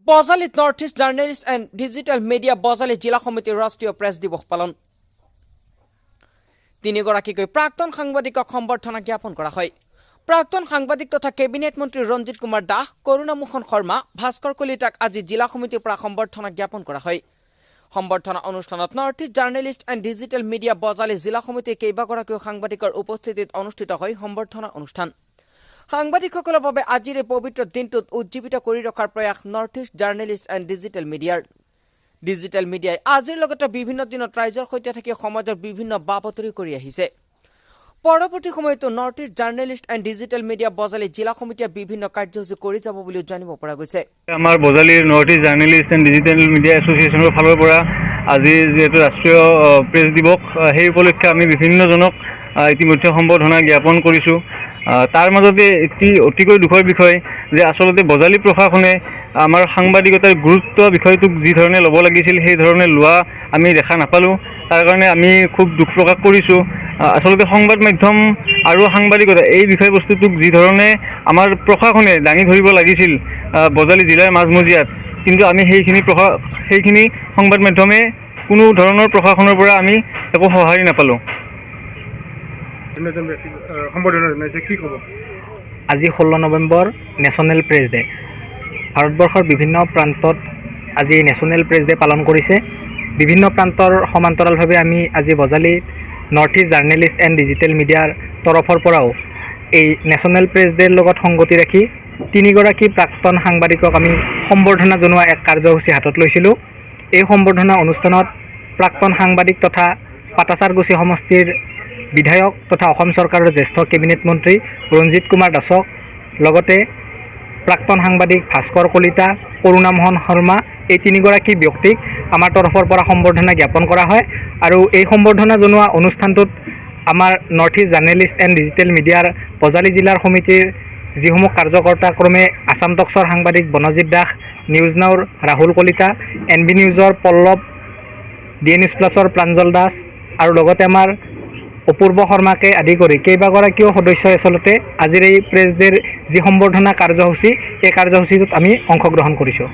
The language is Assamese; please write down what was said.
বজালীত north east journalist and digital media Bajali জিলা সমিতিৰ ৰাষ্ট্ৰীয় প্ৰেছ দিৱস পালন। তিনিগৰাকীকৈ প্ৰাক্তন সাংবাদিকক সম্বৰ্ধনা জ্ঞাপন কৰা হয়। প্ৰাক্তন সাংবাদিক তথা কেবিনেট মন্ত্ৰী ৰঞ্জিত কুমাৰ দাস, কৰুণামোহন শৰ্মা, ভাস্কৰ কলিতাক আজি জিলা সমিতিৰ পৰা সম্বৰ্ধনা জ্ঞাপন কৰা হয়। সম্বৰ্ধনা অনুষ্ঠানত north east journalist and digital media Bajali জিলা সমিতিৰ কেইবাগৰাকীও সাংবাদিকৰ উপস্থিতিত অনুষ্ঠিত হয় সম্বৰ্ধনা অনুষ্ঠান। সাংবাদিকসকলৰ বাবে আজিৰ এই পবিত্ৰ দিনটোত উজ্জীৱিত কৰি ৰখাৰ প্ৰয়াস north east journalist and digital মিডিয়াৰ। ডিজিটেল মিডিয়াই আজিৰ লগতে বিভিন্ন দিনত ৰাইজৰ সৈতে থাকি সমাজৰ বিভিন্ন বাবতৰি কৰি আহিছে। পৰৱৰ্তী সময়তো north east journalist and digital media Bajali জিলা সমিতিয়ে বিভিন্ন কাৰ্যসূচী কৰি যাব বুলি জানিব পৰা গৈছে। আমাৰ বজালীৰ north east journalist and digital media এছ'চিয়েশ্যনৰ ফালৰ পৰা আজি যিহেতু ৰাষ্ট্ৰীয় প্ৰেছ দিৱস, সেই উপলক্ষে আমি বিভিন্নজনক ইতিমধ্যে সম্বৰ্ধনা জ্ঞাপন কৰিছোঁ। তাৰ মাজতে এটি অতিকৈ দুখৰ বিষয় যে আচলতে বজালী প্ৰশাসনে আমাৰ সাংবাদিকতাৰ গুৰুত্ব বিষয়টোক যি ধৰণে ল'ব লাগিছিল সেই ধৰণে লোৱা আমি দেখা নাপালোঁ। তাৰ কাৰণে আমি খুব দুখ প্ৰকাশ কৰিছোঁ। আচলতে সংবাদ মাধ্যম আৰু সাংবাদিকতা এই বিষয়বস্তুটোক যি ধৰণে আমাৰ প্ৰশাসনে দাঙি ধৰিব লাগিছিল বজালী জিলাৰ মাজমজিয়াত, কিন্তু আমি সেইখিনি সংবাদ মাধ্যমে কোনো ধৰণৰ প্ৰশাসনৰ পৰা আমি একো সঁহাৰি নাপালোঁ। আজি 16 নৱেম্বৰ নেশ্যনেল প্ৰেছ ডে। ভাৰতবৰ্ষৰ বিভিন্ন প্ৰান্তত আজি নেশ্যনেল প্ৰেছ ডে পালন কৰিছে। বিভিন্ন প্ৰান্তৰ সমান্তৰালভাৱে আমি আজি বজালীত north east journalist and digital মিডিয়াৰ তৰফৰ পৰাও এই নেশ্যনেল প্ৰেছ ডেৰ লগত সংগতি ৰাখি তিনিগৰাকী প্ৰাক্তন সাংবাদিকক আমি সম্বৰ্ধনা জনোৱা এক কাৰ্যসূচী হাতত লৈছিলোঁ। এই সম্বৰ্ধনা অনুষ্ঠানত প্ৰাক্তন সাংবাদিক তথা পাটাচাৰকুছি সমষ্টিৰ বিধায়ক তথা অসম চৰকাৰৰ জ্যেষ্ঠ কেবিনেট মন্ত্ৰী ৰঞ্জিত কুমাৰ দাসক, লগতে প্ৰাক্তন সাংবাদিক ভাস্কৰ কলিতা, কৰুণামোহন শৰ্মা, এই তিনিগৰাকী ব্যক্তিক আমাৰ তৰফৰ পৰা সম্বৰ্ধনা জ্ঞাপন কৰা হয়। আৰু এই সম্বৰ্ধনা জনোৱা অনুষ্ঠানটোত আমাৰ north east journalist and digital মিডিয়াৰ বজালী জিলাৰ সমিতিৰ যিসমূহ কাৰ্যকৰ্তা ক্ৰমে আছাম টক্সৰ সাংবাদিক বনজিৎ দাস, নিউজ নাওৰ ৰাহুল কলিতা, NB নিউজৰ পল্লৱ, DA নিউজ প্লাছৰ প্ৰাঞ্জল দাস আৰু লগতে আমাৰ অপূৰ্ব শৰ্মাকে আদি কৰি কেইবাগৰাকীও সদস্যই আচলতে আজিৰ এই প্ৰেছ ডেৰ যি সম্বৰ্ধনা কাৰ্যসূচী, এই কাৰ্যসূচীটোত আমি অংশগ্ৰহণ কৰিছোঁ।